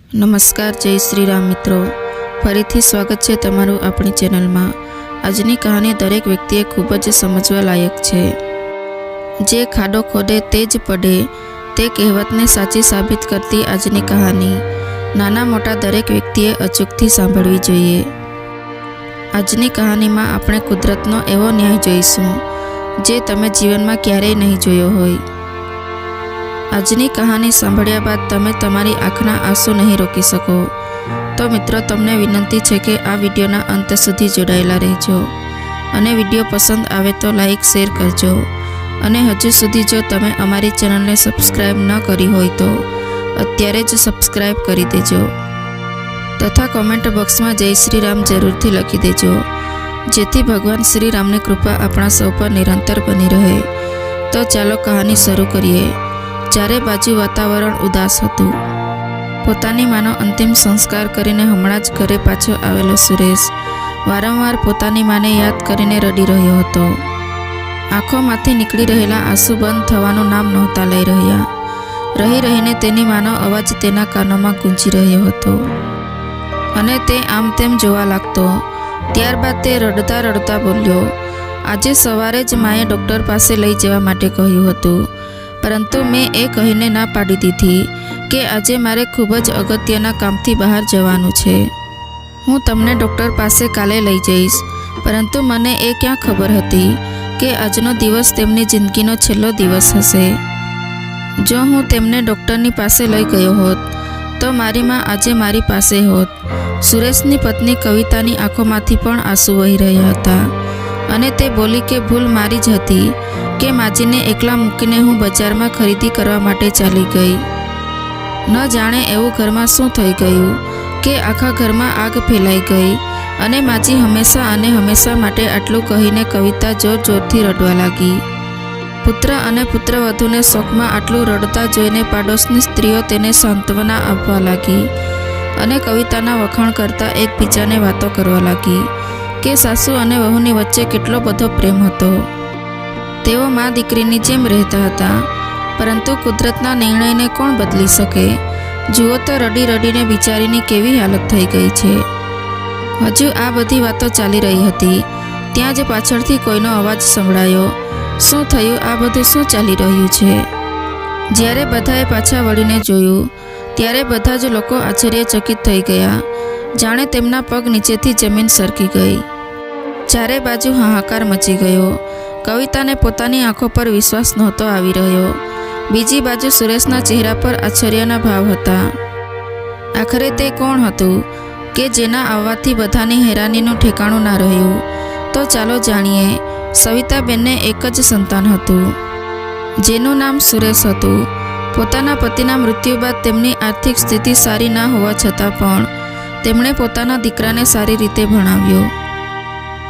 નમસ્કાર, જય શ્રી રામ મિત્રો. ફરીથી સ્વાગત છે તમારું આપણી ચેનલમાં. આજની કહાની દરેક વ્યક્તિએ ખૂબ જ સમજવા લાયક છે. જે ખાડો ખોદે તે જ પડે, તે કહેવતને સાચી સાબિત કરતી આજની કહાની નાના મોટા દરેક વ્યક્તિએ અચૂકથી સાંભળવી જોઈએ. આજની કહાનીમાં આપણે કુદરતનો એવો ન્યાય જોઈશું જે તમે જીવનમાં ક્યારેય નહીં જોયો હોય. આજની કહાની સાંભળ્યા બાદ તમે તમારી આંખના આંસુ નહીં રોકી શકો. તો મિત્રો, તમને વિનંતી છે કે આ વિડીયોના અંત સુધી જોડાયેલા રહેજો અને વિડીયો પસંદ આવે તો લાઈક શેર કરજો. અને હજુ સુધી જો તમે અમારી ચેનલને સબસ્ક્રાઈબ ન કરી હોય તો અત્યારે જ સબસ્ક્રાઈબ કરી દેજો તથા કોમેન્ટ બોક્સમાં જય શ્રી રામ જરૂરથી લખી દેજો, જેથી ભગવાન શ્રી રામની કૃપા આપણા સૌ પર નિરંતર બની રહે. તો ચાલો કહાની શરૂ કરીએ. ચારે બાજુ વાતાવરણ ઉદાસ હતું. પોતાની માનો અંતિમ સંસ્કાર કરીને હમણાં જ ઘરે પાછો આવેલો સુરેશ વારંવાર પોતાની માને યાદ કરીને રડી રહ્યો હતો. આંખોમાંથી નીકળી રહેલા આંસુ બંધ થવાનું નામ નહોતા લઈ રહ્યા. રહી રહીને તેની માનો અવાજ તેના કાનોમાં ગૂંજી રહ્યો હતો અને તે આમ તેમ જોવા લાગતો. ત્યારબાદ તે રડતા રડતા બોલ્યો, આજે સવારે જ માએ ડૉક્ટર પાસે લઈ જવા માટે કહ્યું હતું, પરંતુ મેં એ કહીને ના પાડી દીધી કે આજે મારે ખૂબ જ અગત્યના કામથી બહાર જવાનું છે. હું તમને ડૉક્ટર પાસે કાલે લઈ જઈશ, પરંતુ મને એ ક્યાં ખબર હતી કે આજનો દિવસ તેમની જિંદગીનો છેલ્લો દિવસ હશે. જો હું તેમને ડૉક્ટરની પાસે લઈ ગયો હોત તો મારી માં આજે મારી પાસે હોત. સુરેશની પત્ની કવિતાની આંખોમાંથી પણ આંસુ વહી રહ્યા હતા અને તે બોલી કે ભૂલ મારી જ હતી કે માજીને એકલા મૂકીને હું બજારમાં ખરીદી કરવા માટે ચાલી ગઈ. ન જાણે એવું ઘરમાં શું થઈ ગયું કે આખા ઘરમાં આગ ફેલાઈ ગઈ અને માજી હંમેશા માટે આટલું કહીને કવિતા જોર જોરથી રડવા લાગી. પુત્ર અને પુત્રવધૂને શોકમાં આટલું રડતા જોઈને પાડોશની સ્ત્રીઓ તેને સાંત્વના આપવા લાગી અને કવિતાના વખાણ કરતા એકબીજાને વાતો કરવા લાગી કે સાસુ અને વહુની વચ્ચે કેટલો બધો પ્રેમ હતો. તેઓ મા દીકરીની જેમ રહેતા હતા, પરંતુ કુદરતના નિર્ણયને કોણ બદલી શકે? જુઓ તો રડી રડીને બિચારીની કેવી હાલત થઈ ગઈ છે. હજુ આ બધી વાતો ચાલી રહી હતી ત્યાં જ પાછળથી કોઈનો અવાજ સંભળાયો. શું થયું? આ બધું શું ચાલી રહ્યું છે? જ્યારે બધાએ પાછા વળીને જોયું ત્યારે બધા જ લોકો આશ્ચર્યચકિત થઈ ગયા, જાણે તેમના પગ નીચેથી જમીન સરકી ગઈ. ચારે બાજુ હાહાકાર મચી ગયો. કવિતાને પોતાની આંખો પર વિશ્વાસ નહોતો આવી રહ્યો. બીજી બાજુ સુરેશના ચહેરા પર આશ્ચર્યના ભાવ હતા. આખરે તે કોણ હતું કે જેના આવવાથી બધાની હેરાનીનું ઠેકાણું ના રહ્યું? તો ચાલો જાણીએ. સવિતાબેનને એક જ સંતાન હતું જેનું નામ સુરેશ હતું. પોતાના પતિના મૃત્યુ બાદ તેમની આર્થિક સ્થિતિ સારી ના હોવા છતાં પણ તેમણે પોતાના દીકરાને સારી રીતે ભણાવ્યો.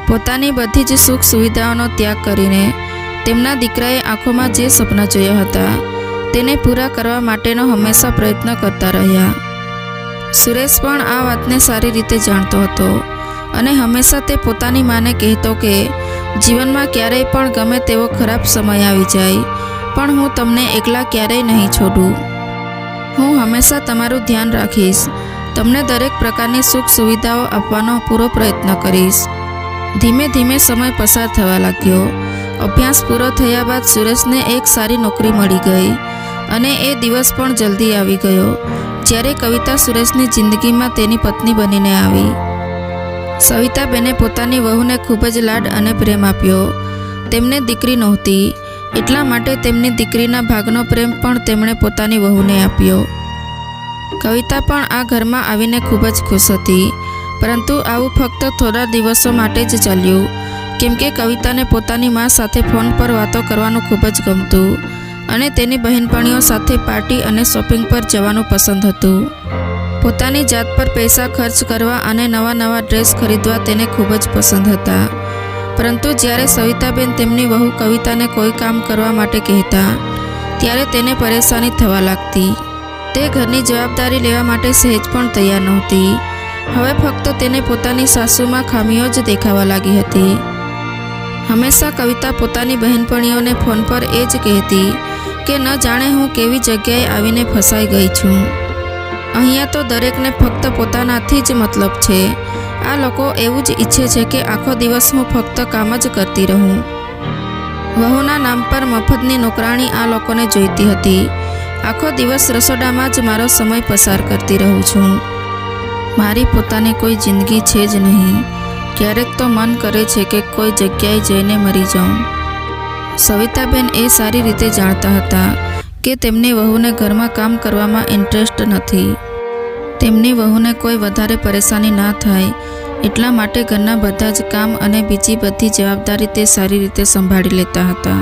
પોતાની બધી જ સુખ સુવિધાઓનો ત્યાગ કરીને તેમના દીકરાએ આંખોમાં જે સપના જોયા હતા તેને પૂરા કરવા માટેનો હંમેશા પ્રયત્ન કરતા રહ્યા. સુરેશ પણ આ વાતને સારી રીતે જાણતો હતો અને હંમેશા તે પોતાની માને કહેતો કે જીવનમાં ક્યારેય પણ ગમે તેવો ખરાબ સમય આવી જાય પણ હું તમને એકલા ક્યારેય નહીં છોડું. હું હંમેશા તમારું ધ્યાન રાખીશ. તમને દરેક પ્રકારની સુખ સુવિધાઓ આપવાનો પૂરો પ્રયત્ન કરીશ. ધીમે ધીમે સમય પસાર થવા લાગ્યો. અભ્યાસ પૂરો થયા બાદ સુરેશને એક સારી નોકરી મળી ગઈ અને એ દિવસ પણ જલ્દી આવી ગયો જ્યારે કવિતા સુરેશની જિંદગીમાં તેની પત્ની બનીને આવી. સવિતાબેને પોતાની વહુને ખૂબ જ લાડ અને પ્રેમ આપ્યો. તેમને દીકરી નહોતી, એટલા માટે તેમની દીકરીના ભાગનો પ્રેમ પણ તેમણે પોતાની વહુને આપ્યો. કવિતા પણ આ ઘરમાં આવીને ખૂબ જ ખુશ હતી, પરંતુ આવું ફક્ત થોડા દિવસો માટે જ ચાલ્યું, કેમ કે કવિતાને પોતાની મા સાથે ફોન પર વાતો કરવાનું ખૂબ જ ગમતું અને તેની બહેનપણીઓ સાથે પાર્ટી અને શોપિંગ પર જવાનું પસંદ હતું. પોતાની જાત પર પૈસા ખર્ચ કરવા અને નવા નવા ડ્રેસ ખરીદવા તેને ખૂબ જ પસંદ હતા. પરંતુ જ્યારે સવિતાબેન તેમની વહુ કવિતાને કોઈ કામ કરવા માટે કહેતા ત્યારે તેને પરેશાની થવા લાગતી. તે ઘરની જવાબદારી લેવા માટે સહેજ પણ તૈયાર નહોતી. હવે ફક્ત તેને પોતાની સાસુમાં ખામીઓ જ દેખાવા લાગી હતી. હંમેશા કવિતા પોતાની બહેનપણીઓને ફોન પર એ જ કહેતી કે ન જાણે હું કેવી જગ્યાએ આવીને ફસાઈ ગઈ છું. અહીંયા તો દરેકને ફક્ત પોતાનાથી જ મતલબ છે. આ લોકો એવું જ ઈચ્છે છે કે આખો દિવસ હું ફક્ત કામ જ કરતી રહું. વહુના નામ પર મફતની નોકરાણી આ લોકોને જોઈતી હતી. આખો દિવસ રસોડામાં જ મારો સમય પસાર કરતી રહું છું. મારી પોતાની કોઈ જિંદગી છે જ નહીં. ક્યારેક તો મન કરે છે કે કોઈ જગ્યાએ જઈને મરી જાઉં. સવિતાબેન એ સારી રીતે જાણતા હતા કે તેમની વહુને ઘરમાં કામ કરવામાં ઇન્ટરેસ્ટ નથી. તેમની વહુને કોઈ વધારે પરેશાની ના થાય એટલા માટે ઘરના બધા જ કામ અને બીજી બધી જવાબદારી તે સારી રીતે સંભાળી લેતા હતા.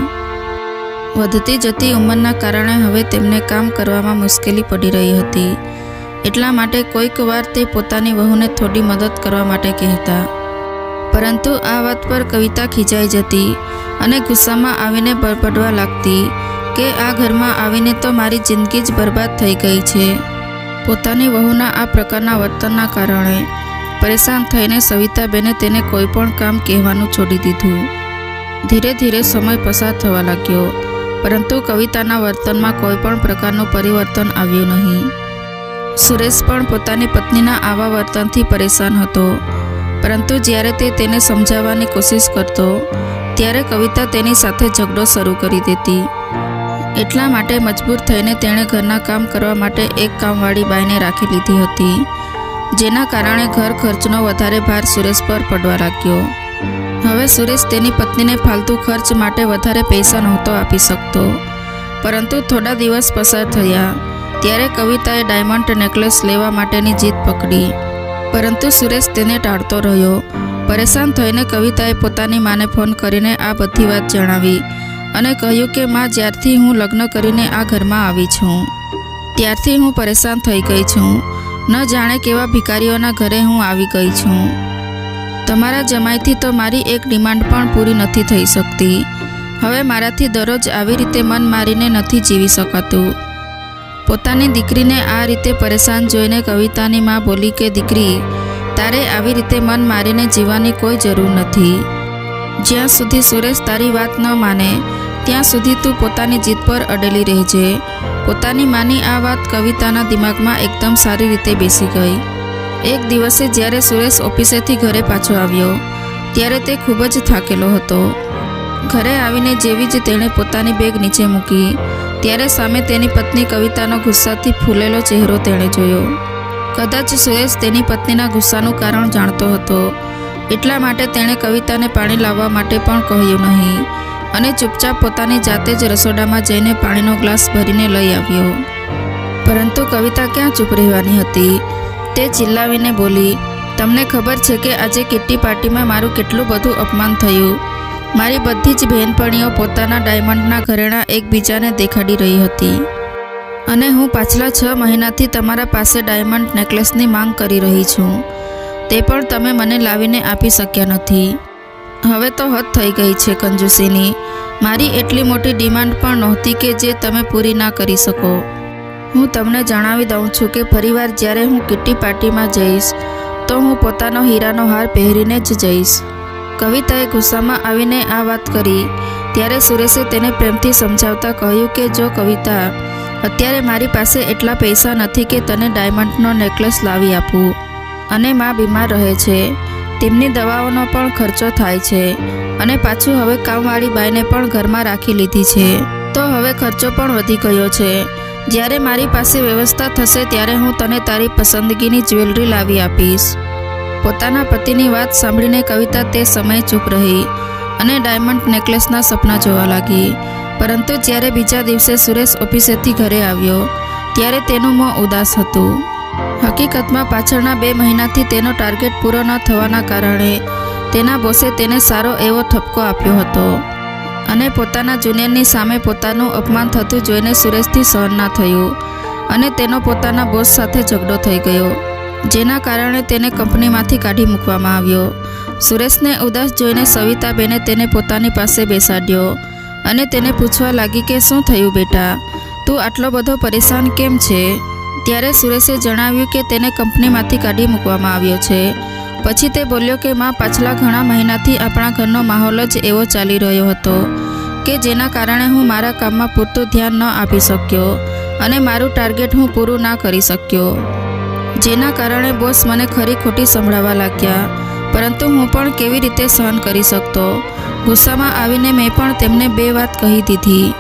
વધતી જતી ઉંમરના કારણે હવે તેમને કામ કરવામાં મુશ્કેલી પડી રહી હતી. એટલા માટે કોઈક વાર તે પોતાની વહુને થોડી મદદ કરવા માટે કહેતા. પરંતુ આ વાત પર કવિતા ખીજાઈ જતી અને ગુસ્સામાં આવીને બળબડવા લાગતી કે આ ઘરમાં આવીને તો મારી જિંદગી જ બરબાદ થઈ ગઈ છે. પોતાની વહુના આ પ્રકારના વર્તનના કારણે પરેશાન થઈને સવિતાબેને તેને કોઈ પણ કામ કહેવાનું છોડી દીધું. ધીરે ધીરે સમય પસાર થવા લાગ્યો, પરંતુ કવિતાના વર્તનમાં કોઈ પણ પ્રકારનું પરિવર્તન આવ્યું નહીં. સુરેશ પણ પોતાની પત્નીના આવા વર્તનથી પરેશાન હતો, પરંતુ જ્યારે તે તેને સમજાવવાની કોશિશ કરતો ત્યારે કવિતા તેની સાથે ઝઘડો શરૂ કરી દેતી. એટલા માટે મજબૂર થઈને તેણે ઘરના કામ કરવા માટે એક કામવાળી બાઈને રાખી લીધી હતી, જેના કારણે ઘર ખર્ચનો વધારે ભાર સુરેશ પર પડવા લાગ્યો. હવે સુરેશ તેની પત્નીને ફાલતુ ખર્ચ માટે વધારે પૈસા નહોતો આપી શકતો. પરંતુ થોડા દિવસ પસાર થયા ત્યારે કવિતાએ ડાયમંડ નેકલેસ લેવા માટેની જીદ પકડી, પરંતુ સુરેશ તેને ટાળતો રહ્યો. પરેશાન થઈને કવિતાએ પોતાની માને ફોન કરીને આ બધી વાત જણાવી અને કહ્યું કે માં, જ્યારથી હું લગ્ન કરીને આ ઘરમાં આવી છું ત્યારથી હું પરેશાન થઈ ગઈ છું. ન જાણે કેવા ભિખારીઓના ઘરે હું આવી ગઈ છું. તમારા જમાઈથી તો મારી એક ડિમાન્ડ પણ પૂરી નથી થઈ શકતી. હવે મારાથી દરરોજ આવી રીતે મન મારીને નથી જીવી શકાતું. પોતાની દીકરીને આ રીતે પરેશાન જોઈને કવિતાની માં બોલી કે દીકરી, તારે આવી રીતે મન મારીને જીવવાની કોઈ જરૂર નથી. જ્યાં સુધી સુરેશ તારી વાત ન માને ત્યાં સુધી તું પોતાની જીદ પર અડેલી રહેજે. પોતાની માની આ વાત કવિતાના દિમાગમાં એકદમ સારી રીતે બેસી ગઈ. એક દિવસે જ્યારે સુરેશ ઓફિસેથી ઘરે પાછો આવ્યો ત્યારે તે ખૂબ જ થાકેલો હતો. ઘરે આવીને જેવી જ તેણે પોતાની બેગ નીચે મૂકી ત્યારે સામે તેની પત્ની કવિતાનો ગુસ્સાથી ફૂલેલો ચહેરો તેણે જોયો. કદાચ સુરેશ તેની પત્નીના ગુસ્સાનું કારણ જાણતો હતો, એટલા માટે તેણે કવિતાને પાણી લાવવા માટે પણ કહ્યું નહીં અને ચૂપચાપ પોતાની જાતે જ રસોડામાં જઈને પાણીનો ગ્લાસ ભરીને લઈ આવ્યો. પરંતુ કવિતા ક્યાં ચૂપ રહેવાની હતી. તે ચિલ્લાવીને બોલી, તમને ખબર છે કે આજે કિટ્ટી પાર્ટીમાં મારું કેટલું બધું અપમાન થયું. મારી બધી જ બહેનપણીઓ પોતાના ડાયમંડના ઘરેણાં એકબીજાને દેખાડી રહી હતી અને હું પાછલા 6 મહિનાથી તમારા પાસે ડાયમંડ નેકલેસની માંગ કરી રહી છું. તે પણ તમે મને લાવીને આપી શક્યા નથી. હવે તો હદ થઈ ગઈ છે કંજૂસીની. મારી એટલી મોટી ડિમાન્ડ પણ નહોતી કે જે તમે પૂરી ના કરી શકો. હું તમને જણાવી દઉં છું કે ફરીવાર જ્યારે હું કિટ્ટી પાર્ટીમાં જઈશ તો હું પોતાનો હીરાનો હાર પહેરીને જ જઈશ. કવિતાએ ગુસ્સામાં આવીને આ વાત કરી ત્યારે સુરેશે તેને પ્રેમથી સમજાવતા કહ્યું કે જો કવિતા, અત્યારે મારી પાસે એટલા પૈસા નથી કે તને ડાયમંડનો નેકલેસ લાવી આપું, અને માં બીમાર રહે છે, તેમની દવાઓનો પણ ખર્ચો થાય છે, અને પાછું હવે કામવાળી બાઈને પણ ઘરમાં રાખી લીધી છે તો હવે ખર્ચો પણ વધી ગયો છે. જ્યારે મારી પાસે વ્યવસ્થા થશે ત્યારે હું તને તારી પસંદગીની જ્વેલરી લાવી આપીશ. પોતાના પતિની વાત સાંભળીને કવિતા તે સમયે ચૂપ રહી અને ડાયમંડ નેકલેસના સપના જોવા લાગી. પરંતુ જ્યારે બીજા દિવસે સુરેશ ઓફિસેથી ઘરે આવ્યો ત્યારે તેનું મોં ઉદાસ હતું. હકીકતમાં પાછળના 2 મહિનાથી તેનો ટાર્ગેટ પૂરો ન થવાના કારણે તેના બોસે તેને સારો એવો ઠપકો આપ્યો હતો અને પોતાના જુનિયરની સામે પોતાનું અપમાન થતું જોઈને સુરેશથી સહન ના થયું અને તેનો પોતાના બોસ સાથે ઝઘડો થઈ ગયો, જેના કારણે તેને કંપનીમાંથી કાઢી મૂકવામાં આવ્યો. સુરેશને ઉદાસ જોઈને સવિતાબેને તેને પોતાની પાસે બેસાડ્યો અને તેને પૂછવા લાગી કે શું થયું બેટા, તું આટલો બધો પરેશાન કેમ છે? ત્યારે સુરેશે જણાવ્યું કે તેને કંપનીમાંથી કાઢી મૂકવામાં આવ્યો છે. પછી તે બોલ્યો કે માં, પાછલા ઘણા મહિનાથી આપણા ઘરનો માહોલ જ એવો ચાલી રહ્યો હતો કે જેના કારણે હું મારા કામમાં પૂરતું ધ્યાન ન આપી શક્યો અને મારું ટાર્ગેટ હું પૂરું ના કરી શક્યો. જેના કારણે બોસ મને ખરી ખોટી સંભળાવવા લાગ્યા, પરંતુ હું પણ કેવી રીતે સહન કરી શકતો. ગુસ્સામાં આવીને મેં પણ તેમને 2 વાત કહી દીધી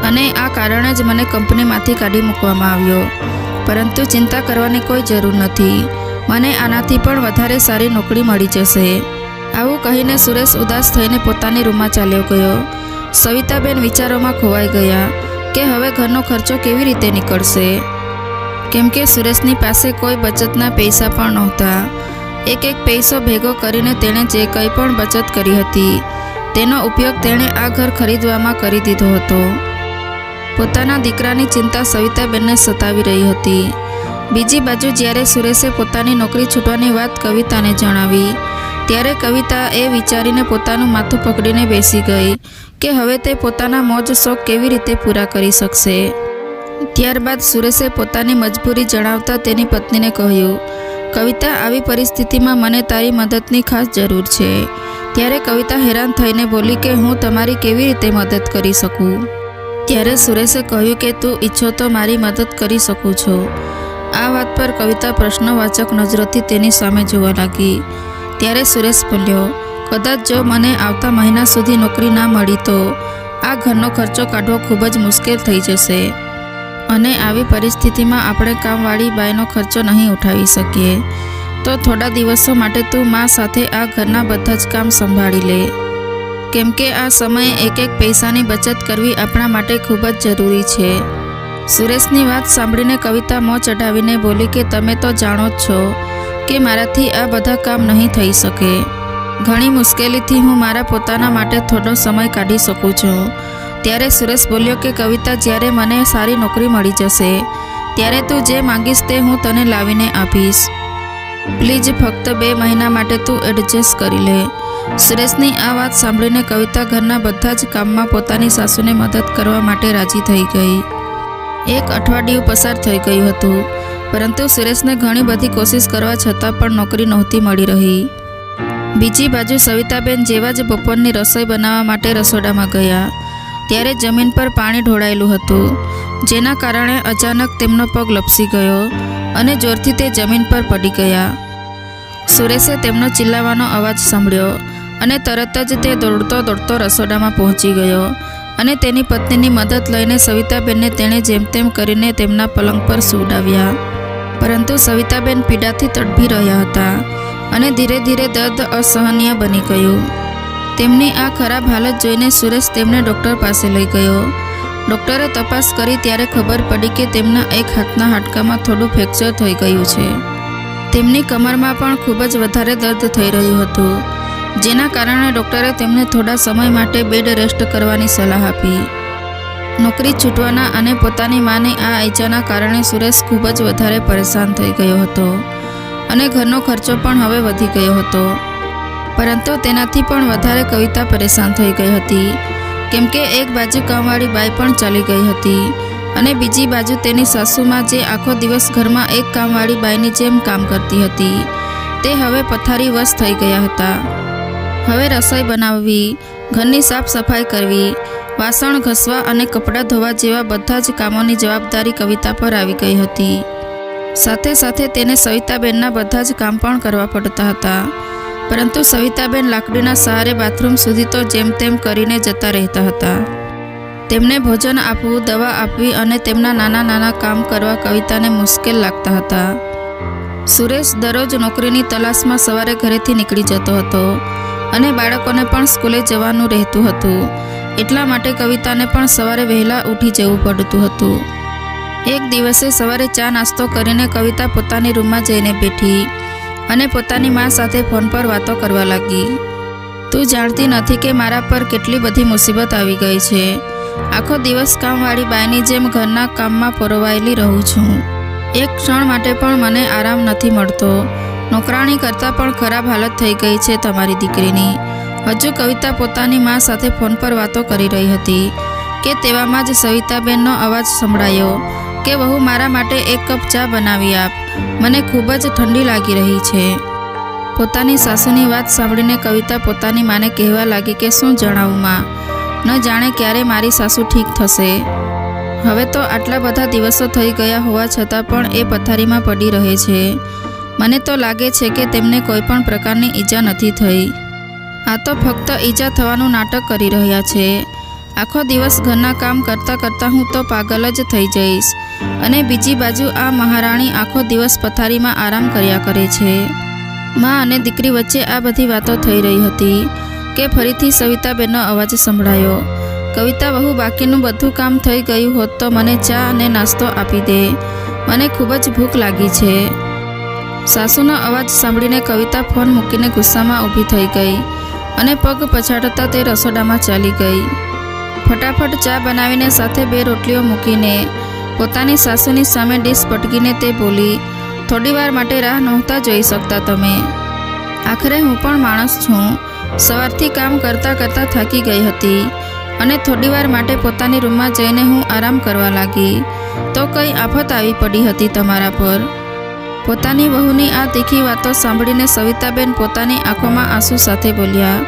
અને આ કારણે જ મને કંપનીમાંથી કાઢી મૂકવામાં આવ્યો. પરંતુ ચિંતા કરવાની કોઈ જરૂર નથી, મને આનાથી પણ વધારે સારી નોકરી મળી જશે. આવું કહીને સુરેશ ઉદાસ થઈને પોતાની રૂમમાં ચાલ્યો ગયો. સવિતાબેન વિચારોમાં ખોવાઈ ગયા કે હવે ઘરનો ખર્ચો કેવી રીતે નીકળશે, કેમ કે સુરેશની પાસે કોઈ બચતના પૈસા પણ નહોતા. એક પૈસો ભેગો કરીને તેણે જે કંઈ પણ બચત કરી હતી તેનો ઉપયોગ તેણે આ ઘર ખરીદવામાં કરી દીધો હતો. પોતાના દીકરાની ચિંતા સવિતાબેનને સતાવી રહી હતી. બીજી બાજુ જ્યારે સુરેશે પોતાની નોકરી છૂટવાની વાત કવિતાને જણાવી ત્યારે કવિતા એ વિચારીને પોતાનું માથું પકડીને બેસી ગઈ કે હવે તે પોતાના મોજ શોખ કેવી રીતે પૂરા કરી શકશે. ત્યારબાદ સુરેશે પોતાની મજબૂરી જણાવતા તેની પત્નીને કહ્યું, કવિતા, આવી પરિસ્થિતિમાં મને તારી મદદની ખાસ જરૂર છે. ત્યારે કવિતા હેરાન થઈને બોલી કે હું તમારી કેવી રીતે મદદ કરી શકું. ત્યારે સુરેશે કહ્યું કે તું ઈચ્છો તો મારી મદદ કરી શકું છું. આ વાત પર કવિતા પ્રશ્નવાચક નજરોથી તેની સામે જોવા લાગી. ત્યારે સુરેશ બોલ્યો, કદાચ જો મને આવતા મહિના સુધી નોકરી ના મળી તો આ ઘરનો ખર્ચો કાઢવો ખૂબ જ મુશ્કેલ થઈ જશે અને આવી પરિસ્થિતિમાં આપણે કામવાળી બાઈનો ખર્ચો નહીં ઉઠાવી શકીએ. તો થોડા દિવસો માટે તું મા સાથે આ ઘરના બધા જ કામ સંભાળી લે, કેમ કે આ સમયે એક પૈસાની બચત કરવી આપણા માટે ખૂબ જ જરૂરી છે. સુરેશની વાત સાંભળીને કવિતા મોં ચઢાવીને બોલી કે તમે તો જાણો જ છો કે મારાથી આ બધા કામ નહીં થઈ શકે. ઘણી મુશ્કેલીથી હું મારા પોતાના માટે થોડો સમય કાઢી શકું છું. ત્યારે સુરેશ બોલ્યો કે કવિતા, જ્યારે મને સારી નોકરી મળી જશે ત્યારે તું જે માંગીશ તે હું તને લાવીને આપીશ. પ્લીઝ ફક્ત 2 મહિના માટે તું એડજસ્ટ કરી લે. સુરેશની આ વાત સાંભળીને કવિતા ઘરના બધા જ કામમાં પોતાની સાસુને મદદ કરવા માટે રાજી થઈ ગઈ. 1 અઠવાડિયું પસાર થઈ ગયું હતું, પરંતુ સુરેશને ઘણી બધી કોશિશ કરવા છતાં પણ નોકરી નહોતી મળી રહી. બીજી બાજુ સવિતાબેન જેવા જ બપોરની રસોઈ બનાવવા માટે રસોડામાં ગયા ત્યારે જમીન પર પાણી ઢોળાયેલું હતું, જેના કારણે અચાનક તેમનો પગ લપસી ગયો અને જોરથી તે જમીન પર પડી ગયા. સુરેશે તેમનો ચિલ્લાવાનો અવાજ સાંભળ્યો અને તરત જ તે દોડતો દોડતો રસોડામાં પહોંચી ગયો અને તેની પત્નીની મદદ લઈને સવિતાબેનને તેણે જેમ તેમ કરીને તેમના પલંગ પર સુવડાવ્યા. પરંતુ સવિતાબેન પીડાથી તડફી રહ્યા હતા અને ધીરે ધીરે દર્દ અસહનીય બની ગયું. તેમની આ ખરાબ હાલત જોઈને સુરેશ તેમને ડૉક્ટર પાસે લઈ ગયો. ડૉક્ટરે તપાસ કરી ત્યારે ખબર પડી કે તેમના એક હાથના હાડકામાં થોડું ફ્રેક્ચર થઈ ગયું છે. તેમની કમરમાં પણ ખૂબ જ વધારે દર્દ થઈ રહ્યું હતું, જેના કારણે ડૉક્ટરે તેમને થોડા સમય માટે બેડ રેસ્ટ કરવાની સલાહ આપી. નોકરી છૂટવાના અને પોતાની માની આ ઈજાના કારણે સુરેશ ખૂબ જ વધારે પરેશાન થઈ ગયો હતો અને ઘરનો ખર્ચો પણ હવે વધી ગયો હતો. પરંતુ તેનાથી પણ વધારે કવિતા પરેશાન થઈ ગઈ હતી, કેમ કે એક બાજુ કામવાળી બાઈ પણ ચાલી ગઈ હતી અને બીજી બાજુ તેની સાસુમાં જે આખો દિવસ ઘરમાં એક કામવાળી બાઈની જેમ કામ કરતી હતી તે હવે પથારીવશ થઈ ગયા હતા. હવે રસોઈ બનાવવી, ઘરની સાફ સફાઈ કરવી, વાસણ ઘસવા અને કપડાં ધોવા જેવા બધા જ કામોની જવાબદારી કવિતા પર આવી ગઈ હતી. સાથે સાથે તેને સવિતાબેનના બધા જ કામ પણ કરવા પડતા હતા. પરંતુ સવિતાબેન લાકડીના સહારે બાથરૂમ સુધી તો જેમ તેમ કરીને જતા રહેતા હતા. તેમને ભોજન આપવું, દવા આપવી અને તેમના નાના નાના કામ કરવા કવિતાને મુશ્કેલ લાગતા હતા. સુરેશ દરરોજ નોકરીની તલાશમાં સવારે ઘરેથી નીકળી જતો હતો અને બાળકોને પણ સ્કૂલે જવાનું રહેતું હતું. એટલા માટે કવિતાને પણ સવારે વહેલા ઉઠી જવું પડતું હતું. એક દિવસે સવારે ચા નાસ્તો કરીને કવિતા પોતાની રૂમમાં જઈને બેઠી અને પોતાની મા સાથે ફોન પર વાતો કરવા લાગી. તું જાણતી નથી કે મારા પર કેટલી બધી મુસીબત આવી ગઈ છે. આખો દિવસ કામવાળી બાઈની જેમ ઘરના કામમાં પરોવાયેલી રહું છું. એક ક્ષણ માટે પણ મને આરામ નથી મળતો. નોકરાણી કરતાં પણ ખરાબ હાલત થઈ ગઈ છે તમારી દીકરીની. હજુ કવિતા પોતાની મા સાથે ફોન પર વાતો કરી રહી હતી કે તેવામાં જ સવિતાબેનનો અવાજ સંભળાયો કે વહુ, મારા માટે 1 કપ ચા બનાવી આપ, મને ખૂબ જ ઠંડી લાગી રહી છે. પોતાની સાસુની વાત સાંભળીને કવિતા પોતાની માને કહેવા લાગી કે શું જણાવું માં, ન જાણે ક્યારે મારી સાસુ ઠીક થશે. હવે તો આટલા બધા દિવસો થઈ ગયા હોવા છતાં પણ એ પથારીમાં પડી રહે છે. મને તો લાગે છે કે તેમને કોઈ પણ પ્રકારની ઈજા નથી થઈ. આ તો ફક્ત ઈજા થવાનું નાટક કરી રહ્યા છે. આખો દિવસ ઘરના કામ કરતાં કરતાં હું તો પાગલ જ થઈ જઈશ. અને બીજી બાજુ આ મહારાણી આખો દિવસ પથારીમાં આરામ કર્યા કરે છે. મા અને દીકરી વચ્ચે આ બધી વાતો થઈ રહી હતી કે ફરીથી સવિતાબેનનો અવાજ સંભળાયો. કવિતા બહુ બાકીનું બધું કામ થઈ ગયું હોત તો મને ચા અને નાસ્તો આપી દે. મને ખૂબ જ ભૂખ લાગી છે. સાસુનો અવાજ સાંભળીને કવિતા ફોન મૂકીને ગુસ્સામાં ઊભી થઈ ગઈ અને પગ પછાડતા તે રસોડામાં ચાલી ગઈ. ફટાફટ ચા બનાવીને સાથે 2 રોટલીઓ મૂકીને પોતાની સાસુની સામે ડીશ પટકીને તે બોલી, થોડીવાર માટે રાહ નહોતા જોઈ શકતા તમે? આખરે હું પણ માણસ છું. સવારથી કામ કરતાં કરતાં થાકી ગઈ હતી અને થોડીવાર માટે પોતાની રૂમમાં જઈને હું આરામ કરવા લાગી તો કઈ આફત આવી પડી હતી તમારા પર. પોતાની વહુની આ તીખી વાતો સાંભળીને સવિતાબેન પોતાની આંખોમાં આંસુ સાથે બોલ્યા,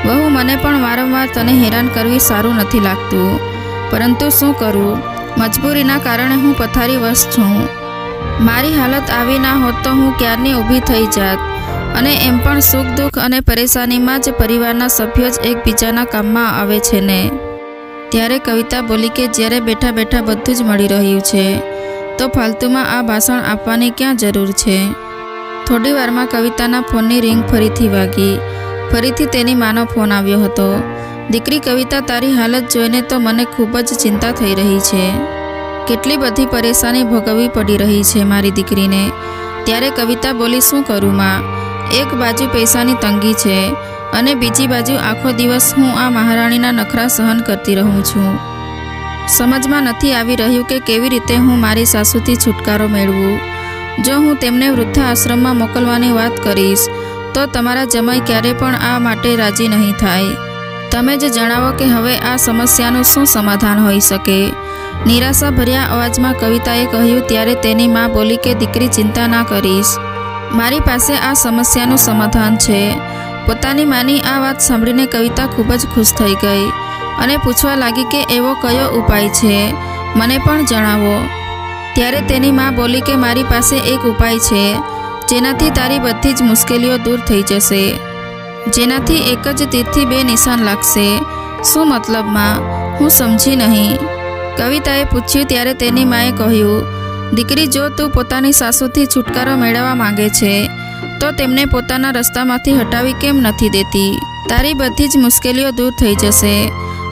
વહુ, મને પણ વારંવાર તને હેરાન કરવી સારું નથી લાગતું, પરંતુ શું કરું? મજબૂરીના કારણે હું પથારી વશ છું. મારી હાલત આવી ના હોત તો હું ક્યારની ઊભી થઈ જાત. અને એમ પણ સુખ દુઃખ અને પરેશાનીમાં જ પરિવારના સભ્યો જ એકબીજાના કામમાં આવે છે ને. ત્યારે કવિતા બોલી કે જ્યારે બેઠા બેઠા બધું જ મળી રહ્યું છે તો ફાલતુમાં આ ભાષણ આપવાની ક્યાં જરૂર છે? થોડી વારમાં કવિતાના ફોનની રિંગ ફરીથી વાગી. ફરીથી તેની માનો ફોન આવ્યો હતો. દીકરી કવિતા, તારી હાલત જોઈને તો મને ખૂબ જ ચિંતા થઈ રહી છે. કેટલી બધી પરેશાની ભોગવવી પડી રહી છે મારી દીકરીને. ત્યારે કવિતા બોલી, શું કરું માં? એક બાજુ પૈસાની તંગી છે અને બીજી બાજુ આખો દિવસ હું આ મહારાણીના નખરા સહન કરતી રહું છું. સમજમાં નથી આવી રહ્યું કે કેવી રીતે હું મારી સાસુથી છુટકારો મેળવું. જો હું તેમને વૃદ્ધાશ્રમમાં મોકલવાની વાત કરીશ તો તમારા જમાઈ ક્યારે પણ આ માટે રાજી નહીં થાય. તમે જ જણાવો કે હવે આ સમસ્યાનું શું સમાધાન હોઈ શકે? નિરાશાભર્યા અવાજમાં કવિતાએ કહ્યું. ત્યારે તેની મા બોલી કે દીકરી, ચિંતા ના કરીશ, મારી પાસે આ સમસ્યાનું સમાધાન છે. પોતાની માની આ વાત સાંભળીને કવિતા ખૂબ જ ખુશ થઈ ગઈ અને પૂછવા લાગી કે એવો કયો ઉપાય છે, મને પણ જણાવો. ત્યારે તેની મા બોલી કે મારી પાસે એક ઉપાય છે જેનાથી તારી બધી જ મુશ્કેલીઓ દૂર થઈ જશે, જેનાથી એક જ તીરથી 2 નિશાન લાગશે. શું મતલબ માં? હું સમજી નહીં, કવિતાએ પૂછ્યું. ત્યારે તેની માએ કહ્યું, દીકરી, જો તું પોતાની સાસુથી છુટકારો મેળવવા માંગે છે તો તેમને પોતાના રસ્તામાંથી હટાવી કેમ નથી દેતી? તારી બધી જ મુશ્કેલીઓ દૂર થઈ જશે.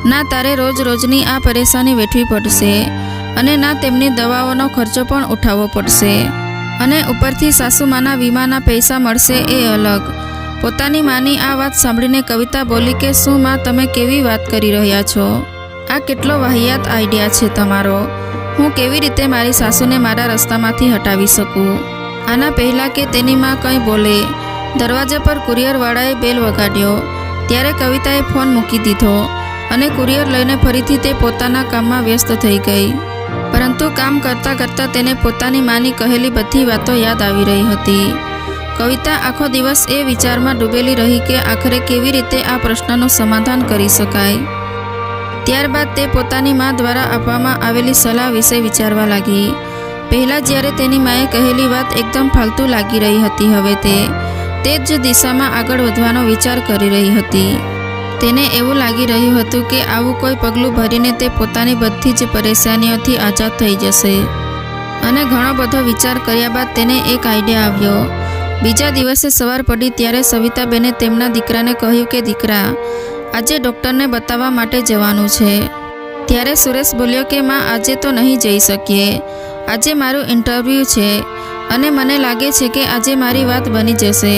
ના તારે રોજ રોજની આ પરેશાની વેઠવી પડશે અને ના તેમની દવાઓનો ખર્ચો પણ ઉઠાવવો પડશે. અને ઉપરથી સાસુમાના વીમાના પૈસા મળશે એ અલગ. પોતાની માની આ વાત સાંભળીને કવિતા બોલી કે શું માં, તમે કેવી વાત કરી રહ્યા છો? આ કેટલો વાહિયાત આઈડિયા છે તમારો. હું કેવી રીતે મારી સાસુને મારા રસ્તામાંથી હટાવી શકું? આના પહેલાં કે તેની માં કંઈ બોલે, દરવાજા પર કુરિયરવાળાએ બેલ વગાડ્યો. ત્યારે કવિતાએ ફોન મૂકી દીધો અને કુરિયર લઈને ફરીથી તે પોતાના કામમાં વ્યસ્ત થઈ ગઈ. પરંતુ કામ કરતાં કરતાં તેને પોતાની માની કહેલી બધી વાતો યાદ આવી રહી હતી. કવિતા આખો દિવસ એ વિચારમાં ડૂબેલી રહી કે આખરે કેવી રીતે આ પ્રશ્નનું સમાધાન કરી શકાય. ત્યારબાદ તે પોતાની મા દ્વારા આપવામાં આવેલી સલાહ વિશે વિચારવા લાગી. પહેલાં જ્યારે તેની માએ કહેલી વાત એકદમ ફાલતુ લાગી રહી હતી, હવે તે જ દિશામાં આગળ વધવાનો વિચાર કરી રહી હતી. તેને એવું લાગી રહ્યું હતું કે આવું કોઈ પગલું ભરીને તે પોતાની બધી જ પરેશાનીઓથી આઝાદ થઈ જશે. અને ઘણો બધો વિચાર કર્યા બાદ તેને એક આઈડિયા આવ્યો. બીજા દિવસે સવાર પડી ત્યારે સવિતાબેને તેમના દીકરાને કહ્યું કે દીકરા, આજે ડૉક્ટરને બતાવવા માટે જવાનું છે. ત્યારે સુરેશ બોલ્યો કે માં, આજે તો નહીં જઈ શકીએ, આજે મારું ઇન્ટરવ્યૂ છે અને મને લાગે છે કે આજે મારી વાત બની જશે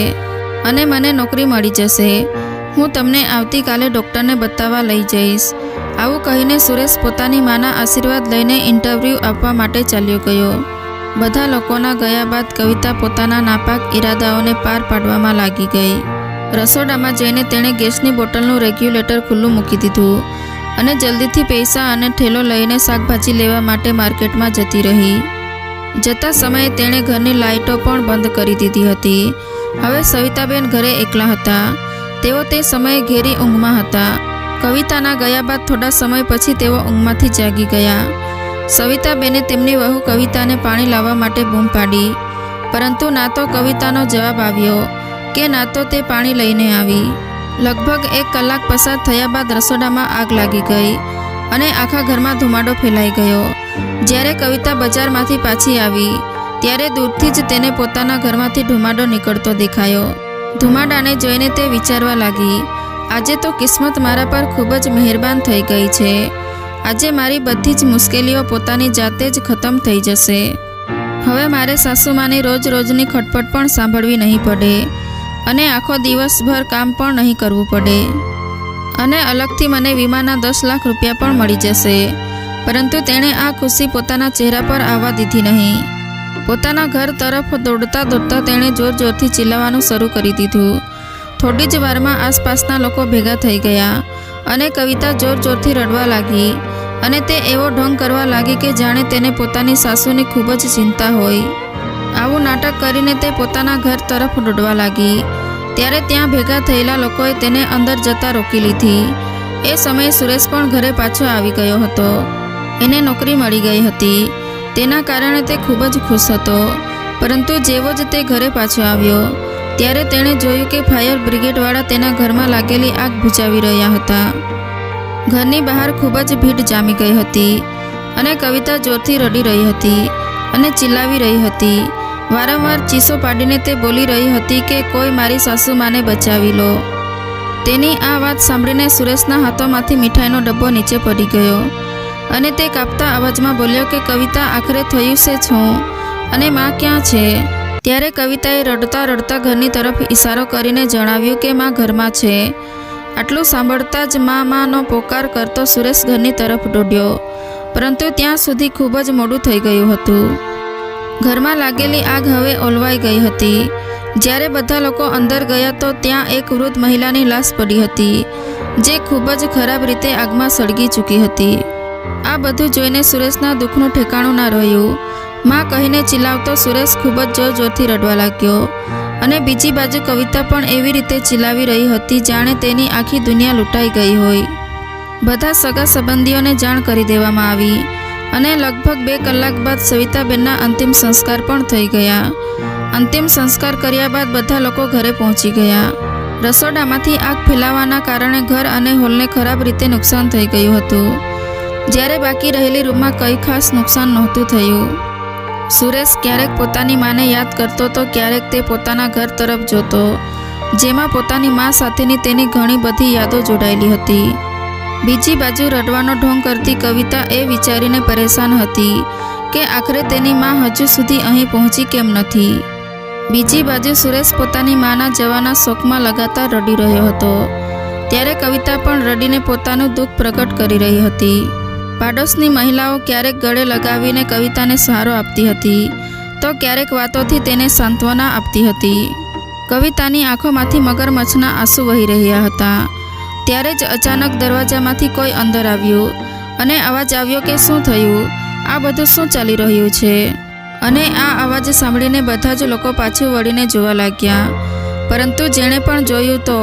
અને મને નોકરી મળી જશે. હું તમને આવતીકાલે ડૉક્ટરને બતાવવા લઈ જઈશ. આવું કહીને સુરેશ પોતાની માના આશીર્વાદ લઈને ઇન્ટરવ્યૂ આપવા માટે ચાલ્યો ગયો. બધા લોકોના ગયા બાદ કવિતા પોતાના નાપાક ઈરાદાઓને પાર પાડવામાં લાગી ગઈ. રસોડામાં જઈને તેણે ગેસની બોટલનું રેગ્યુલેટર ખુલ્લું મૂકી દીધું અને જલ્દીથી પૈસા અને ઠેલો લઈને શાકભાજી લેવા માટે માર્કેટમાં જતી રહી. જતા સમયે તેણે ઘરની લાઇટો પણ બંધ કરી દીધી હતી. હવે સવિતાબેન ઘરે એકલા હતા. તેઓ તે સમયે ઘેરી ઊંઘમાં હતા. કવિતાના ગયા બાદ થોડા સમય પછી તેઓ ઊંઘમાંથી જાગી ગયા સવિતાબેને તેમની વહુ કવિતાને પાણી લાવવા માટે બૂમ પાડી, પરંતુ ના તો કવિતાનો જવાબ આવ્યો કે ના તો તે પાણી લઈને આવી. લગભગ 1 કલાક પસાર થયા બાદ રસોડામાં આગ લાગી ગઈ અને આખા ઘરમાં ધુમાડો ફેલાઈ ગયો. જ્યારે કવિતા બજારમાંથી પાછી આવી ત્યારે દૂરથી જ તેને પોતાના ઘરમાંથી ધુમાડો નીકળતો દેખાયો. ધુમાડાને જોઈને તે વિચારવા લાગી, આજે તો કિસ્મત મારા પર ખૂબ જ મહેરબાન થઈ ગઈ છે. આજે મારી બધી જ મુશ્કેલીઓ પોતાની જાતે જ ખતમ થઈ જશે. હવે મારે સાસુમાની રોજની ખટપટ પણ સાંભળવી નહીં પડે અને આખો દિવસભર કામ પણ નહીં કરવું પડે અને અલગથી મને વીમાના 10 લાખ રૂપિયા પણ મળી જશે. પરંતુ તેણે આ ખુશી પોતાના ચહેરા પર આવવા દીધી નહીં. પોતાના ઘર તરફ દોડતા તેણે જોરથી ચિલ્લાવવાનું શરૂ કરી દીધું. થોડી જ વારમાં આસપાસના લોકો ભેગા થઈ ગયા અને કવિતા જોરથી રડવા લાગી અને તે એવો ઢોંગ કરવા લાગી કે જાણે તેને પોતાની સાસુની ખૂબ જ ચિંતા હોય. આવું નાટક કરીને તે પોતાના ઘર તરફ દોડવા લાગી. ત્યારે ત્યાં ભેગા થયેલા લોકોએ તેને અંદર જતા રોકી લીધી. એ સમયે સુરેશ પણ ઘરે પાછો આવી ગયો હતો. એને નોકરી મળી ગઈ હતી. તેના કારણે તે ખૂબ જ ખુશ હતો. પરંતુ જેવો જ તે ઘરે પાછો આવ્યો ત્યારે તેણે જોયું કે ફાયર બ્રિગેડવાળા તેના ઘરમાં લાગેલી આગ બુઝાવી રહ્યા હતા. ઘરની બહાર ખૂબ જ ભીડ જામી ગઈ હતી અને કવિતા જોરથી રડી રહી હતી અને ચિલ્લાવી રહી હતી. વારંવાર ચીસો પાડીને તે બોલી રહી હતી કે કોઈ મારી સાસુમાને બચાવી લો. તેની આ વાત સાંભળીને સુરેશના હાથોમાંથી મીઠાઈનો ડબ્બો નીચે પડી ગયો અને તે કાપતા અવાજમાં બોલ્યો કે કવિતા, આખરે થયું છે શું અને માં ક્યાં છે? ત્યારે કવિતાએ રડતા ઘરની તરફ ઈશારો કરીને જણાવ્યું કે માં ઘરમાં છે. આટલું સાંભળતા જ માનો પોકાર કરતો સુરેશ ઘરની તરફ દોડ્યો, પરંતુ ત્યાં સુધી ખૂબ જ મોડું થઈ ગયું હતું. ઘરમાં લાગેલી આગ હવે ઓલવાઈ ગઈ હતી. જ્યારે બધા લોકો અંદર ગયા તો ત્યાં એક વૃદ્ધ મહિલાની લાશ પડી હતી, જે ખૂબ જ ખરાબ રીતે આગમાં સળગી ચૂકી હતી. આ બધું જોઈને સુરેશના દુઃખનું ઠેકાણું ના રહ્યું. માં કહીને ચિલ્લાવતો સુરેશ ખૂબ જ જોરથી રડવા લાગ્યો અને બીજી બાજુ કવિતા પણ એવી રીતે ચિલ્લાવી રહી હતી જાણે તેની આખી દુનિયા લૂંટાઈ ગઈ હોય. બધા સગા સંબંધીઓને જાણ કરી દેવામાં આવી અને લગભગ 2 કલાક બાદ સવિતાબેનના અંતિમ સંસ્કાર પણ થઈ ગયા. અંતિમ સંસ્કાર કર્યા બાદ બધા લોકો ઘરે પહોંચી ગયા. રસોડામાંથી આગ ફેલાવાના કારણે ઘર અને હોલને ખરાબ રીતે નુકસાન થઈ ગયું હતું, જ્યારે બાકી રહેલી રૂમમાં કંઈ ખાસ નુકસાન નહોતું થયું. સુરેશ ક્યારેક પોતાની માને યાદ કરતો તો ક્યારેક તે પોતાના ઘર તરફ જોતો, જેમાં પોતાની મા સાથેની તેની ઘણી બધી યાદો જોડાયેલી હતી. બીજી બાજુ રડવાનો ઢોંગ કરતી કવિતા એ વિચારીને પરેશાન હતી કે આખરે તેની મા હજુ સુધી અહીં પહોંચી કેમ નથી. બીજી બાજુ સુરેશ પોતાની માના જવાના શોકમાં લગાતાર રડી રહ્યો હતો. ત્યારે કવિતા પણ રડીને પોતાનું દુઃખ પ્રગટ કરી રહી હતી. પાડોશની મહિલાઓ ક્યારેક ગળે લગાવીને કવિતાને સહારો આપતી હતી તો ક્યારેક વાતોથી તેને સાંત્વના આપતી હતી. કવિતાની આંખોમાંથી મગરમચ્છના આંસુ વહી રહ્યા હતા. ત્યારે જ અચાનક દરવાજામાંથી કોઈ અંદર આવ્યું અને અવાજ આવ્યો કે શું થયું, આ બધું શું ચાલી રહ્યું છે? અને આ અવાજ સાંભળીને બધા જ લોકો પાછું વળીને જોવા લાગ્યા, પરંતુ જેણે પણ જોયું તો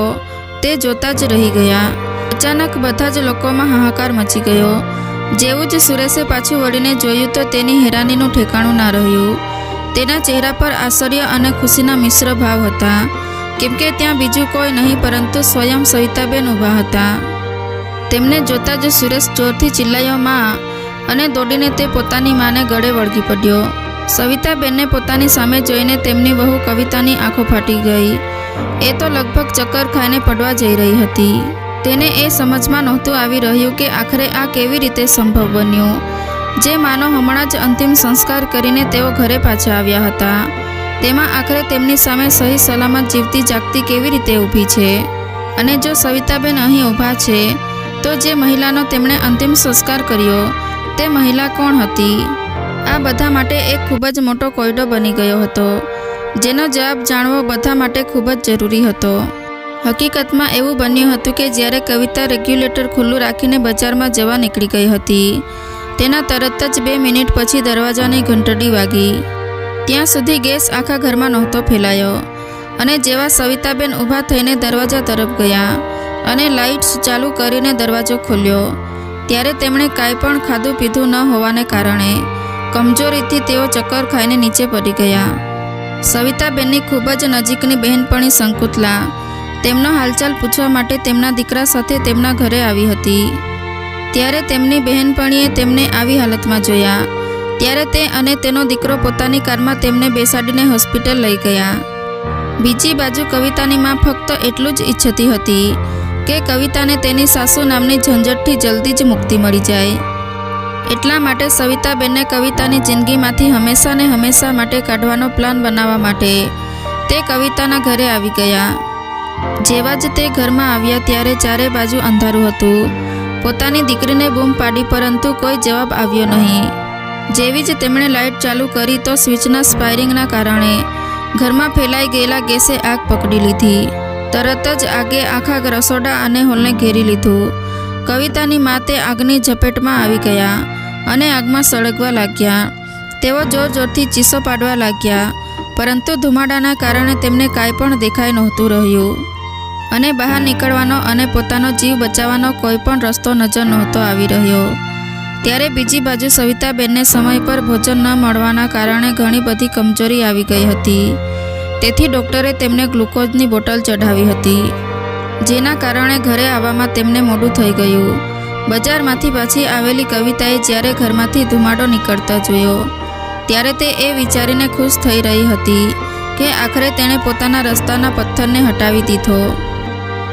તે જોતા જ રહી ગયા. અચાનક બધા જ લોકોમાં હાહાકાર મચી ગયો. જેવું જ સુરેશે પાછું વળીને જોયું તો તેની હેરાનીનું ઠેકાણું ના રહ્યું. તેના ચહેરા પર આશ્ચર્ય અને ખુશીના મિશ્ર ભાવ હતા, કેમ કે ત્યાં બીજું કોઈ નહીં પરંતુ સ્વયં સવિતાબેન ઊભા હતા. તેમને જોતા જ સુરેશ જોરથી ચિલ્લાયો માં, અને દોડીને તે પોતાની માને ગળે વળગી પડ્યો. સવિતાબેનને પોતાની સામે જોઈને તેમની વહુ કવિતાની આંખો ફાટી ગઈ. એ તો લગભગ ચક્કર ખાઈને પડવા જઈ રહી હતી. તેને એ સમજમાં નહોતું આવી રહ્યું કે આખરે આ કેવી રીતે સંભવ બન્યું. જે માનો હમણાં જ અંતિમ સંસ્કાર કરીને તેઓ ઘરે પાછા આવ્યા હતા, તેમાં આખરે તેમની સામે સહી સલામત જીવતી જાગતી કેવી રીતે ઊભી છે. અને જો સવિતાબેન અહીં ઊભા છે તો જે મહિલાનો તેમણે અંતિમ સંસ્કાર કર્યો તે મહિલા કોણ હતી? આ બધા માટે એક ખૂબ જ મોટો કોયડો બની ગયો હતો, જેનો જવાબ જાણવો બધા માટે ખૂબ જ જરૂરી હતો. હકીકતમાં એવું બન્યું હતું કે જ્યારે કવિતા રેગ્યુલેટર ખુલ્લું રાખીને બજારમાં જવા નીકળી ગઈ હતી, તેના તરત જ 2 મિનિટ પછી દરવાજાની ઘંટડી વાગી. ત્યાં સુધી ગેસ આખા ઘરમાં નહોતો ફેલાયો અને જેવા સવિતાબેન ઊભા થઈને દરવાજા તરફ ગયા અને લાઇટ્સ ચાલુ કરીને દરવાજો ખોલ્યો, ત્યારે તેમણે કાંઈ પણ ખાધું પીધું ન હોવાને કારણે કમજોરીથી તેઓ ચક્કર ખાઈને નીચે પડી ગયા. સવિતાબેનની ખૂબ જ નજીકની બહેનપણી શંકુતલા તેમનો હાલચાલ પૂછવા માટે તેમના દીકરા સાથે તેમના ઘરે આવી હતી. ત્યારે તેમની બહેનપણીએ તેમને આવી હાલતમાં જોયા. ત્યારે તે અને તેનો દીકરો પોતાની કારમાં તેમને બેસાડીને હોસ્પિટલ લઈ ગયા. બીજી બાજુ કવિતાની માં ફક્ત એટલું જ ઈચ્છતી હતી કે કવિતાને તેની સાસુ નામની ઝંઝટથી જલ્દી જ મુક્તિ મળી જાય. એટલા માટે સવિતાબેનને કવિતાની જિંદગીમાંથી હંમેશા ને હંમેશા માટે કાઢવાનો પ્લાન બનાવવા માટે તે કવિતાના ઘરે આવી ગયા. જેવા જ તે ઘરમાં આવ્યા ત્યારે ચારે બાજુ અંધારું હતું. પોતાની દીકરીને બૂમ પાડી પરંતુ કોઈ જવાબ આવ્યો નહીં. જેવી જ તેમણે લાઇટ ચાલુ કરી તો સ્વિચના સ્પાયરિંગના કારણે ઘરમાં ફેલાઈ ગયેલા ગેસે આગ પકડી લીધી. તરત જ આગે આખા રસોડા અને હોલને ઘેરી લીધું. કવિતાની માં તે આગની ઝપેટમાં આવી ગયા અને આગમાં સળગવા લાગ્યા. તેઓ જોર જોરથી ચીસો પાડવા લાગ્યા, પરંતુ ધુમાડાના કારણે તેમને કાંઈ પણ દેખાઈ નહોતું રહ્યું અને બહાર નીકળવાનો અને પોતાનો જીવ બચાવવાનો કોઈ પણ રસ્તો નજર નહોતો આવી રહ્યો. ત્યારે બીજી બાજુ સવિતાબેનને સમય પર ભોજન ન મળવાના કારણે ઘણી બધી કમજોરી આવી ગઈ હતી. તેથી ડૉક્ટરે તેમને ગ્લુકોઝની બોટલ ચઢાવી હતી, જેના કારણે ઘરે આવવામાં તેમને મોડું થઈ ગયું. બજારમાંથી પાછી આવેલી કવિતાએ જ્યારે ઘરમાંથી ધુમાડો નીકળતા જોયો ત્યારે તે એ વિચારીને ખુશ થઈ રહી હતી કે આખરે તેણે પોતાના રસ્તાના પથ્થરને હટાવી દીધો.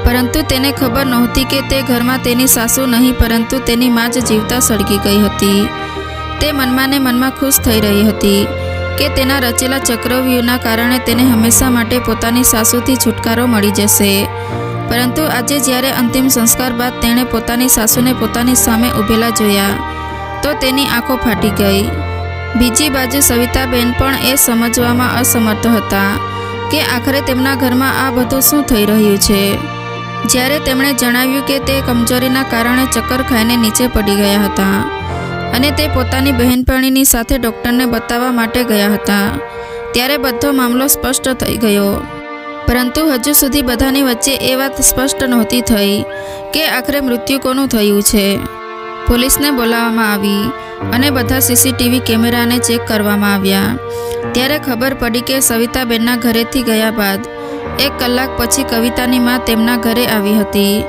પરંતુ તેને ખબર નહોતી કે તે ઘરમાં તેની સાસુ નહીં પરંતુ તેની માં જ જીવતા સળગી ગઈ હતી. તે મનમાં ને મનમાં ખુશ થઈ રહી હતી કે તેના રચેલા ચક્રવ્યૂહના કારણે તેને હંમેશા માટે પોતાની સાસુથી છુટકારો મળી જશે. પરંતુ આજે જ્યારે અંતિમ સંસ્કાર બાદ તેણે પોતાની સાસુને પોતાની સામે ઊભેલા જોયા તો તેની આંખો ફાટી ગઈ. બીજી બાજુ સવિતાબેન પણ એ સમજવામાં અસમર્થ હતા કે આખરે તેમના ઘરમાં આ બધું શું થઈ રહ્યું છે. જ્યારે તેમણે જણાવ્યું કે તે કમજોરીના કારણે ચક્કર ખાઈને નીચે પડી ગયા હતા અને તે પોતાની બહેનપણીની સાથે ડૉક્ટરને બતાવવા માટે ગયા હતા, ત્યારે બધો મામલો સ્પષ્ટ થઈ ગયો. પરંતુ હજુ સુધી બધાની વચ્ચે એ વાત સ્પષ્ટ નહોતી થઈ કે આખરે મૃત્યુ કોનું થયું છે. પોલીસને બોલાવવામાં આવી અને બધા સીસીટીવી કેમેરાને ચેક કરવામાં આવ્યા. ત્યારે ખબર પડી કે સવિતાબેનના ઘરેથી ગયા બાદ 1 કલાક પછી કવિતાની માં તેમના ઘરે આવી હતી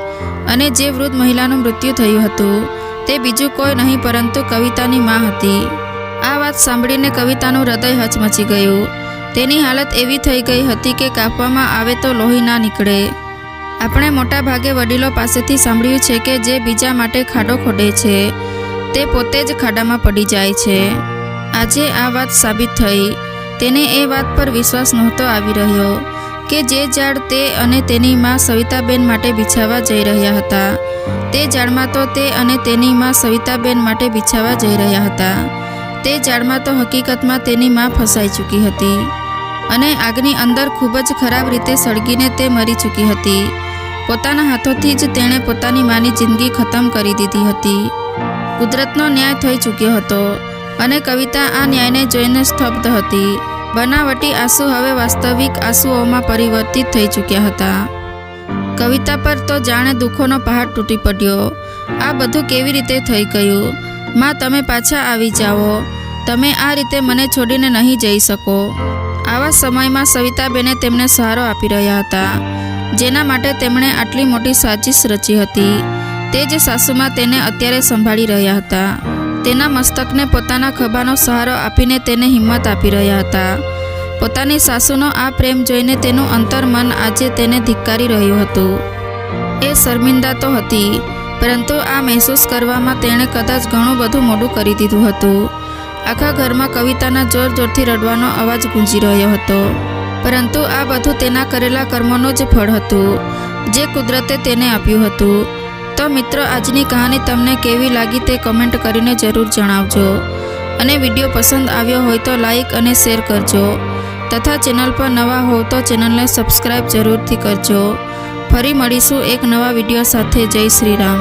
અને જે વૃદ્ધ મહિલાનું મૃત્યુ થયું હતું તે બીજું કોઈ નહીં પરંતુ કવિતાની માં હતી. આ વાત સાંભળીને કવિતાનું હૃદય હચમચી ગયું. તેની હાલત એવી થઈ ગઈ હતી કે કાપવામાં આવે તો લોહી ના નીકળે. આપણે મોટા ભાગે વડીલો પાસેથી સાંભળ્યું છે કે જે બીજા માટે ખાડો ખોદે છે તે પોતે જ ખાડામાં પડી જાય છે. આજે આ વાત સાબિત થઈ. તેને એ વાત પર વિશ્વાસ નહોતો આવી રહ્યો કે જે ઝાડ તે અને તેની માં સવિતાબેન માટે બિછાવવા જઈ રહ્યા હતા તે ઝાડમાં તો તે અને તેની માં સવિતાબેન માટે બિછાવવા જઈ રહ્યા હતા. તે ઝાડમાં તો હકીકતમાં તેની માં ફસાઈ ચૂકી હતી અને આગની અંદર ખૂબ જ ખરાબ રીતે સળગીને તે મરી ચૂકી હતી. પોતાના હાથોથી જ તેણે પોતાની માની જિંદગી ખતમ કરી દીધી હતી. કુદરતનો ન્યાય થઈ ચૂક્યો હતો અને કવિતા આ ન્યાયને જોઈને સ્તબ્ધ હતી. બનાવટી આંસુ હવે વાસ્તવિક આંસુઓમાં પરિવર્તિત થઈ ચૂક્યા હતા. કવિતા પર તો જાણે દુઃખોનો પહાડ તૂટી પડ્યો. આ બધું કેવી રીતે થઈ ગયું? માં, તમે પાછા આવી જાઓ. તમે આ રીતે મને છોડીને નહીં જઈ શકો. આવા સમયમાં સવિતાબેને તેમને સહારો આપી રહ્યા હતા, જેના માટે તેમણે આટલી મોટી સાજિશ રચી હતી. તે જ સાસુમાં તેને અત્યારે સંભાળી રહ્યા હતા. તેના મસ્તકને પોતાના ખભાનો સહારો આપીને તેને હિંમત આપી રહ્યા હતા. પોતાની સાસુનો આ પ્રેમ જોઈને તેનું અંતર્મન આજે તેને ધિક્કારી રહ્યું હતું. એ શર્મિંદા તો હતી, પરંતુ આ મહેસૂસ કરવામાં તેણે કદાચ ઘણું બધું મોડું કરી દીધું હતું. આખા ઘરમાં કવિતાના જોર જોરથી રડવાનો અવાજ ગૂંજી રહ્યો હતો. પરંતુ આ બધું તેના કરેલા કર્મોનું જ ફળ હતું, જે કુદરતે તેને આપ્યું હતું. તો મિત્રો, આજની કહાની તમને કેવી લાગી તે કમેન્ટ કરીને જરૂર જણાવજો. અને વિડીયો પસંદ આવ્યો હોય તો લાઈક અને શેર કરજો. તથા ચેનલ પર નવા હોવ તો ચેનલને સબસ્ક્રાઈબ જરૂરથી કરજો. ફરી મળીશું એક નવા વિડીયો સાથે. જય શ્રી રામ.